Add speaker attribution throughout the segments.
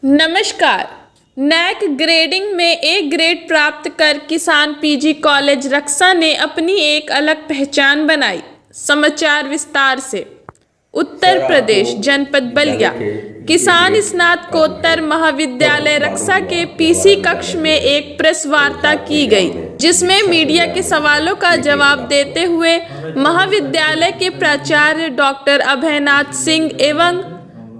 Speaker 1: नमस्कार। NAAC grading में A grade प्राप्त कर किसान पीजी कॉलेज रक्सा ने अपनी एक अलग पहचान बनाई। समाचार विस्तार से। उत्तर प्रदेश जनपद बलिया किसान स्नातकोत्तर महाविद्यालय रक्सा के पीसी कक्ष में एक प्रेस वार्ता की गई, जिसमें मीडिया के सवालों का जवाब देते हुए महाविद्यालय के प्राचार्य डॉक्टर अभयनाथ सिंह एवं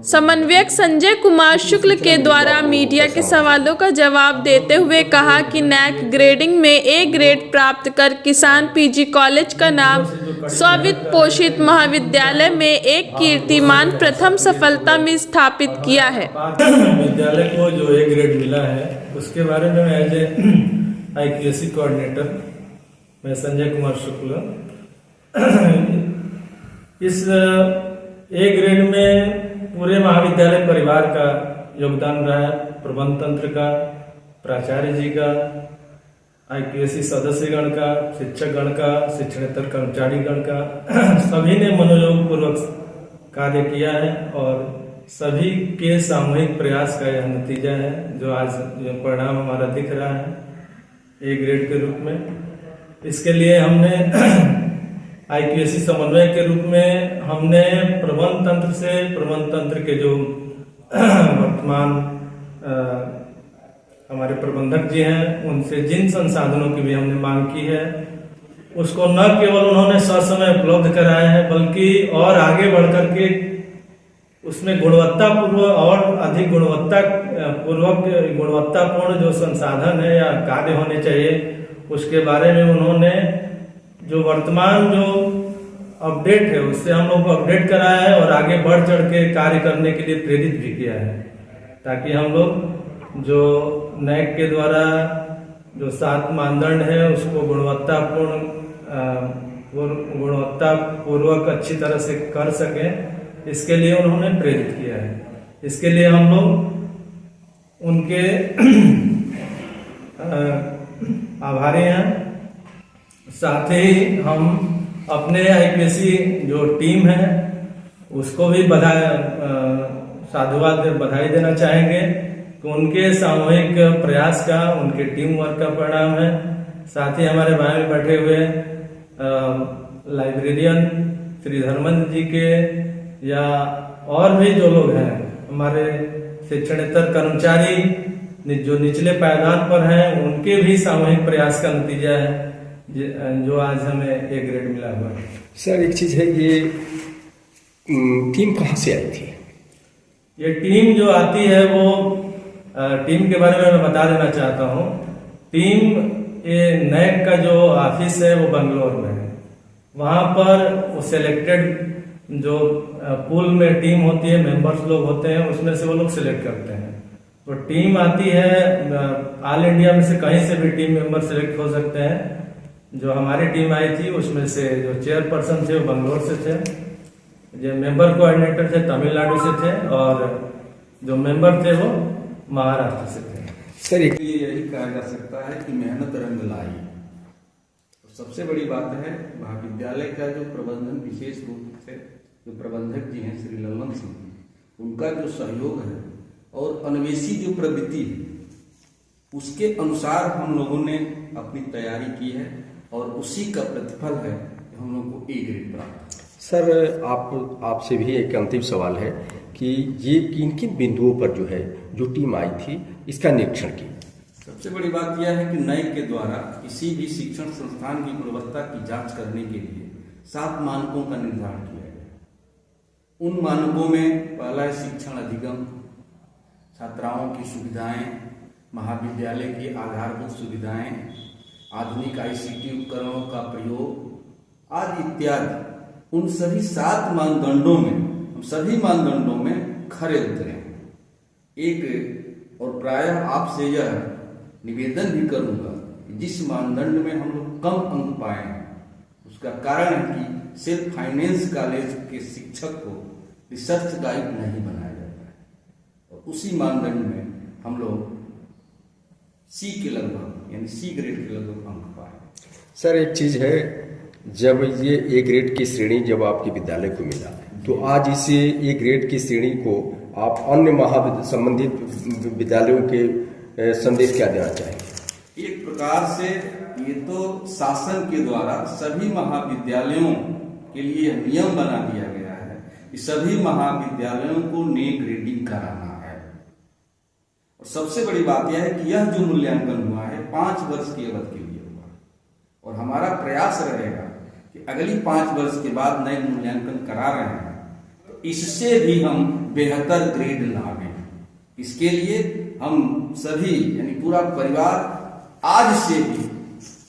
Speaker 1: समन्वयक संजय कुमार शुक्ल के द्वारा मीडिया के सवालों का जवाब देते हुए कहा कि नैक ग्रेडिंग में ए ग्रेड प्राप्त कर किसान पीजी कॉलेज का नाम स्ववित्त पोषित महाविद्यालय में एक कीर्तिमान प्रथम सफलता में स्थापित किया है।
Speaker 2: विद्यालय को जो ए ग्रेड मिला है उसके बारे में एज ए IQAC कोऑर्डिनेटर मैं संजय कुमार शुक्ल इस ए ग्रेड में पूरे महाविद्यालय परिवार का योगदान रहा है। प्रबंध तंत्र का, प्राचार्य जी का, IQAC सदस्यगण का, शिक्षकगण का, शिक्षणेतर कर्मचारीगण का सभी ने मनोयोग पूर्वक कार्य किया है और सभी के सामूहिक प्रयास का यह नतीजा है जो आज परिणाम हमारा दिख रहा है ए ग्रेड के रूप में। इसके लिए हमने IQAC समन्वय के रूप में हमने प्रबंध तंत्र के जो वर्तमान हमारे प्रबंधक जी हैं उनसे जिन संसाधनों की भी हमने मांग की है उसको न केवल उन्होंने ससमय उपलब्ध कराया है बल्कि और आगे बढ़कर के उसमें गुणवत्तापूर्वक और अधिक गुणवत्तापूर्ण जो संसाधन है या कार्य होने चाहिए उसके बारे में उन्होंने जो वर्तमान जो अपडेट है उससे हम लोग को अपडेट कराया है और आगे बढ़ चढ़ के कार्य करने के लिए प्रेरित भी किया है ताकि हम लोग जो नैक के द्वारा जो 7 मानदंड है उसको गुणवत्तापूर्वक अच्छी तरह से कर सके। इसके लिए उन्होंने प्रेरित किया है। इसके लिए हम लोग उनके आभारी हैं। साथ ही हम अपने IQAC जो टीम है उसको भी बधाई देना चाहेंगे कि उनके सामूहिक प्रयास का, उनके टीम वर्क का परिणाम है। साथ ही हमारे बारे में बैठे हुए लाइब्रेरियन श्री धर्मेंद्र जी के या और भी जो लोग हैं हमारे शिक्षणेतर कर्मचारी जो निचले पायदान पर हैं उनके भी सामूहिक प्रयास का नतीजा है जो आज हमें ए ग्रेड मिला हुआ है।
Speaker 3: सर एक चीज है, ये टीम कहाँ से आई थी?
Speaker 2: ये टीम जो आती है वो टीम के बारे में मैं बता देना चाहता हूँ। टीम ये नैक का जो ऑफिस है वो बंगलोर में है। वहाँ पर सिलेक्टेड जो पूल में टीम होती है, मेंबर्स लोग होते हैं, उसमें से वो लोग सिलेक्ट करते हैं। तो टीम आती है ऑल इंडिया में से कहीं से भी टीम मेंबर सिलेक्ट हो सकते हैं। जो हमारी टीम आई थी उसमें से जो चेयरपर्सन थे वो बंगलोर से थे, जो मेंबर कोऑर्डिनेटर थे तमिलनाडु से थे और जो मेंबर थे वो महाराष्ट्र से थे।
Speaker 3: सर एक
Speaker 4: यही कहा जा सकता है कि मेहनत रंग लाई। तो सबसे बड़ी बात है महाविद्यालय का जो प्रबंधन विशेष रूप से जो प्रबंधक जी हैं श्री ललन सिंह, उनका जो सहयोग है और अन्वेषी जो प्रवृत्ति है उसके अनुसार हम लोगों ने अपनी तैयारी की है और उसी का प्रतिफल है कि हम लोग को ए ग्रेड प्राप्त।
Speaker 3: सर आपसे भी एक अंतिम सवाल है कि ये किन किन बिंदुओं पर जो है जो टीम आई थी इसका निरीक्षण की?
Speaker 4: सबसे बड़ी बात यह है कि नैक के द्वारा किसी भी शिक्षण संस्थान की गुणवत्ता की जांच करने के लिए 7 मानकों का निर्धारण किया गया। उन मानकों में पहला है शिक्षण अधिगम, छात्राओं की सुविधाएं, महाविद्यालय की आधारभूत सुविधाएं, आधुनिक ICT उपकरणों का प्रयोग आदि इत्यादि। उन सभी 7 मानदंडों में हम सभी मानदंडों में खरे उतरे। एक और प्रायः आपसे यह निवेदन भी करूंगा कि जिस मानदंड में हम लोग कम अंक पाए हैं उसका कारण है कि सिर्फ फाइनेंस कॉलेज के शिक्षक को रिसर्च गाइड नहीं बनाया जाता है और उसी मानदंड में हम लोग C के लगभग यानी C ग्रेड के लगभग अंक पाए।
Speaker 3: सर एक चीज है, जब ये ए ग्रेड की श्रेणी जब आपके विद्यालय को मिला तो आज इस ए ग्रेड की श्रेणी को आप अन्य संबंधित विद्यालयों के संदेश क्या देना चाहेंगे?
Speaker 4: एक प्रकार से ये तो शासन के द्वारा सभी महाविद्यालयों के लिए नियम बना दिया गया है कि सभी महाविद्यालयों को नई ग्रेडिंग कराना है। और सबसे बड़ी बात यह है कि यह जो मूल्यांकन हुआ है 5 वर्ष की अवधि के लिए हुआ है, और हमारा प्रयास रहेगा कि अगली 5 वर्ष के बाद नए मूल्यांकन करा रहे हैं तो इससे भी हम बेहतर ग्रेड लावें। इसके लिए हम सभी यानी पूरा परिवार आज से ही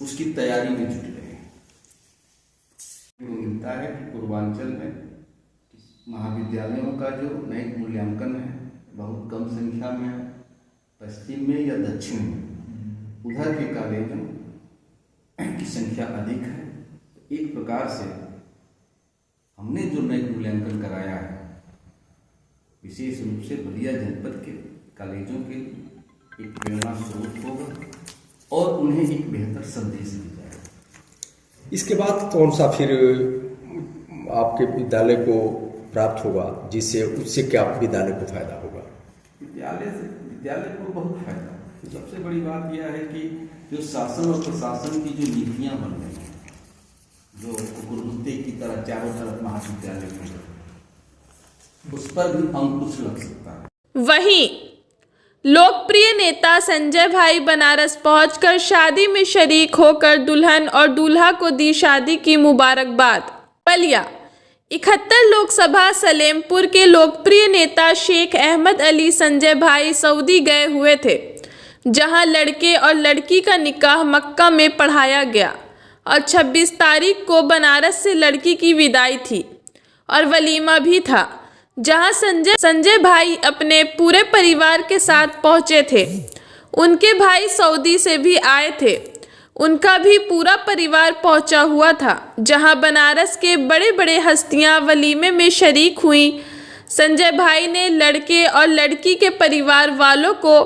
Speaker 4: उसकी तैयारी में जुट गए हैं। मिलता है कि पूर्वांचल में महाविद्यालयों का जो नए मूल्यांकन है बहुत कम संख्या में है, पश्चिम में या दक्षिण में उधर के कॉलेजों की संख्या अधिक है। एक प्रकार से हमने जो नए मूल्यांकन कराया है विशेष रूप से बलिया जनपद के कॉलेजों के लिए एक प्रेरणा स्रोत होगा और उन्हें एक बेहतर संदेश दी जाएगा।
Speaker 3: इसके बाद कौन सा फिर आपके विद्यालय को प्राप्त होगा जिससे उससे क्या विद्यालय को फायदा होगा?
Speaker 4: विद्यालय को बहुत फायदा है। सबसे बड़ी बात यह है कि जो शासन और प्रशासन की जो नीतियां बन रही हैं, जो गुरुकुल की तरह चारों तरफ महाविद्यालय में, उस पर भी अंकुश लग सकता है।
Speaker 1: वहीं लोकप्रिय नेता संजय भाई बनारस पहुंचकर शादी में शरीक होकर दुल्हन और दूल्हा को दी शादी की मुबारकबाद। बलिया 71 लोकसभा सलेमपुर के लोकप्रिय नेता शेख अहमद अली संजय भाई सऊदी गए हुए थे, जहां लड़के और लड़की का निकाह मक्का में पढ़ाया गया और 26 तारीख को बनारस से लड़की की विदाई थी और वलीमा भी था, जहां संजय भाई अपने पूरे परिवार के साथ पहुंचे थे। उनके भाई सऊदी से भी आए थे, उनका भी पूरा परिवार पहुंचा हुआ था, जहां बनारस के बड़े बड़े हस्तियां वलीमे में शरीक हुई। संजय भाई ने लड़के और लड़की के परिवार वालों को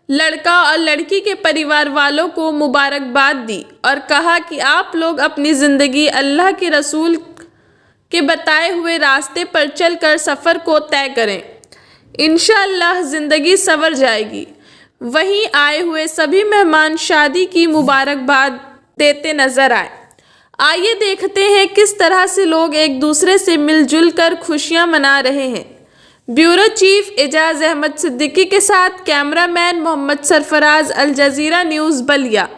Speaker 1: लड़का और लड़की के परिवार वालों को मुबारकबाद दी और कहा कि आप लोग अपनी ज़िंदगी अल्लाह के रसूल के बताए हुए रास्ते पर चलकर सफ़र को तय करें, इंशाअल्लाह ज़िंदगी संवर जाएगी। वहीं आए हुए सभी मेहमान शादी की मुबारकबाद देते नजर आए। आइए देखते हैं किस तरह से लोग एक दूसरे से मिलजुल कर खुशियां मना रहे हैं। ब्यूरो चीफ एजाज अहमद सिद्दीकी के साथ कैमरामैन मोहम्मद सरफराज, अल जजीरा न्यूज़ बलिया।